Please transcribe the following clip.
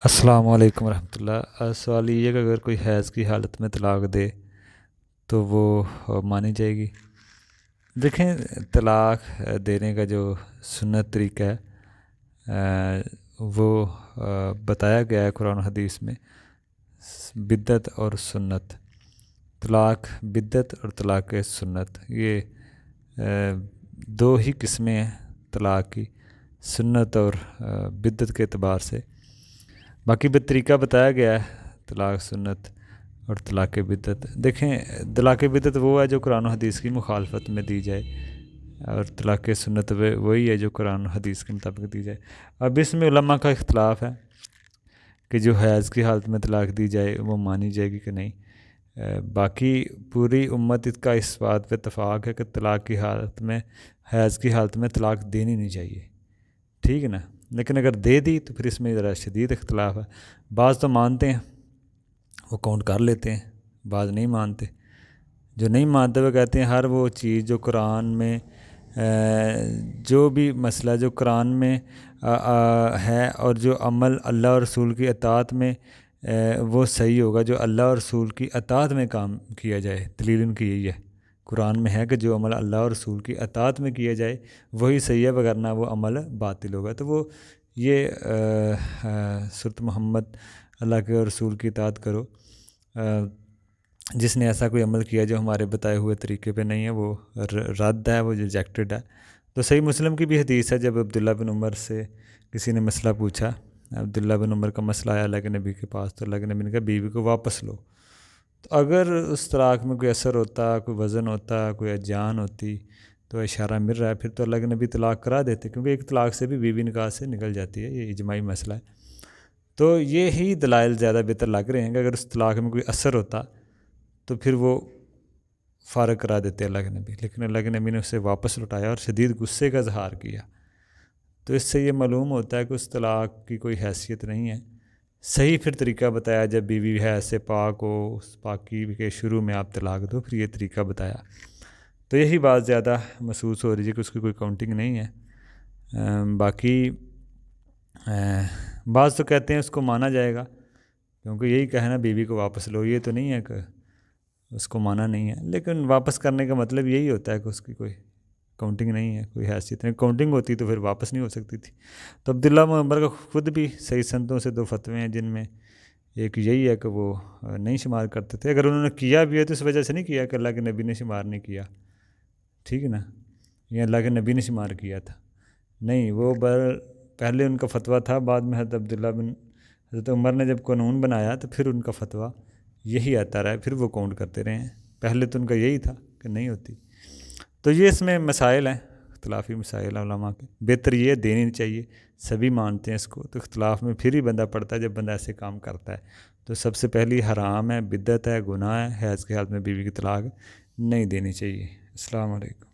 السلام علیکم ورحمۃ اللہ۔ سوال یہ ہے کہ اگر کوئی حیض کی حالت میں طلاق دے تو وہ مانی جائے گی؟ دیکھیں، طلاق دینے کا جو سنت طریقہ ہے وہ بتایا گیا ہے قرآن و حدیث میں، بدعت اور سنت۔ طلاق بدعت اور طلاق سنت، یہ دو ہی قسمیں ہیں طلاق کی، سنت اور بدعت کے اعتبار سے۔ باقی طریقہ بتایا گیا ہے طلاق سنت اور طلاق بدعت۔ دیکھیں، طلاق بدعت وہ ہے جو قرآن و حدیث کی مخالفت میں دی جائے، اور طلاق سنت وہی ہے جو قرآن و حدیث کے مطابق دی جائے۔ اب اس میں علماء کا اختلاف ہے کہ جو حیض کی حالت میں طلاق دی جائے وہ مانی جائے گی کہ نہیں۔ باقی پوری امت اس کا اس بات پہ اتفاق ہے کہ طلاق کی حالت میں، حیض کی حالت میں طلاق دینی نہیں چاہیے، ٹھیک ہے نا۔ لیکن اگر دے دی تو پھر اس میں ذرا شدید اختلاف ہے۔ بعض تو مانتے ہیں، وہ کاؤنٹ کر لیتے ہیں، بعض نہیں مانتے۔ جو نہیں مانتے وہ کہتے ہیں ہر وہ چیز جو قرآن میں جو بھی مسئلہ جو قرآن میں ہے اور جو عمل اللہ اور رسول کی اطاعت میں وہ صحیح ہوگا، جو اللہ اور رسول کی اطاعت میں کام کیا جائے۔ دلیل ان کی یہی ہے، قرآن میں ہے کہ جو عمل اللہ اور رسول کی اطاعت میں کیا جائے وہی صحیح ہے، وگرنہ وہ عمل باطل ہوگا۔ تو وہ یہ سورۃ محمد، اللہ کے اور رسول کی اطاعت کرو، جس نے ایسا کوئی عمل کیا جو ہمارے بتائے ہوئے طریقے پہ نہیں ہے وہ رد ہے، وہ ریجیکٹڈ ہے۔ تو صحیح مسلم کی بھی حدیث ہے، جب عبداللہ بن عمر سے کسی نے مسئلہ پوچھا، عبداللہ بن عمر کا مسئلہ آیا اللہ کے نبی کے پاس، تو اللہ کے نبی نے کہا بیوی کو واپس لو۔ تو اگر اس طلاق میں کوئی اثر ہوتا، کوئی وزن ہوتا، کوئی اجان ہوتی، تو اشارہ مل رہا ہے پھر تو اللہ کے نبی طلاق کرا دیتے، کیونکہ ایک طلاق سے بھی بیوی نکاح سے نکل جاتی ہے، یہ اجماعی مسئلہ ہے۔ تو یہی دلائل زیادہ بہتر لگ رہے ہیں کہ اگر اس طلاق میں کوئی اثر ہوتا تو پھر وہ فارغ کرا دیتے اللہ کے نبی، لیکن اللہ کے نبی نے اسے واپس لوٹایا اور شدید غصے کا اظہار کیا۔ تو اس سے یہ معلوم ہوتا ہے کہ اس طلاق کی کوئی حیثیت نہیں ہے۔ صحیح پھر طریقہ بتایا، جب بیوی ہے ایسے پاک ہو، اس پاکی کے شروع میں آپ طلاق دو، پھر یہ طریقہ بتایا۔ تو یہی بات زیادہ محسوس ہو رہی ہے کہ اس کی کوئی کاؤنٹنگ نہیں ہے۔ باقی بعض تو کہتے ہیں اس کو مانا جائے گا، کیونکہ یہی کہنا بیوی کو واپس لو، یہ تو نہیں ہے کہ اس کو مانا نہیں ہے، لیکن واپس کرنے کا مطلب یہی ہوتا ہے کہ اس کی کوئی کاؤنٹنگ نہیں ہے، کوئی حیثیت نہیں۔ کاؤنٹنگ ہوتی تو پھر واپس نہیں ہو سکتی تھی۔ تو عبداللہ بن عمر کا خود بھی صحیح سندوں سے دو فتوے ہیں، جن میں ایک یہی ہے کہ وہ نہیں شمار کرتے تھے۔ اگر انہوں نے کیا بھی ہے تو اس وجہ سے نہیں کیا کہ اللہ کے نبی نے شمار نہیں کیا، ٹھیک ہے نا، یہ اللہ کے نبی نے شمار کیا تھا، نہیں، وہ پہلے ان کا فتویٰ تھا، بعد میں حضرت عمر نے جب قانون بنایا تو پھر ان کا فتویٰ یہی آتا رہا ہے، پھر وہ کاؤنٹ کرتے رہے ہیں۔ پہلے تو ان کا یہی تھا کہ نہیں ہوتی۔ تو یہ اس میں مسائل ہیں، اختلافی مسائل علماء کے۔ بہتر یہ دینی نہیں چاہیے، سبھی مانتے ہیں اس کو، تو اختلاف میں پھر ہی بندہ پڑتا ہے جب بندہ ایسے کام کرتا ہے۔ تو سب سے پہلی حرام ہے، بدعت ہے، گناہ ہے، حیض کی حالت میں بیوی کی طلاق نہیں دینی چاہیے۔ السلام علیکم۔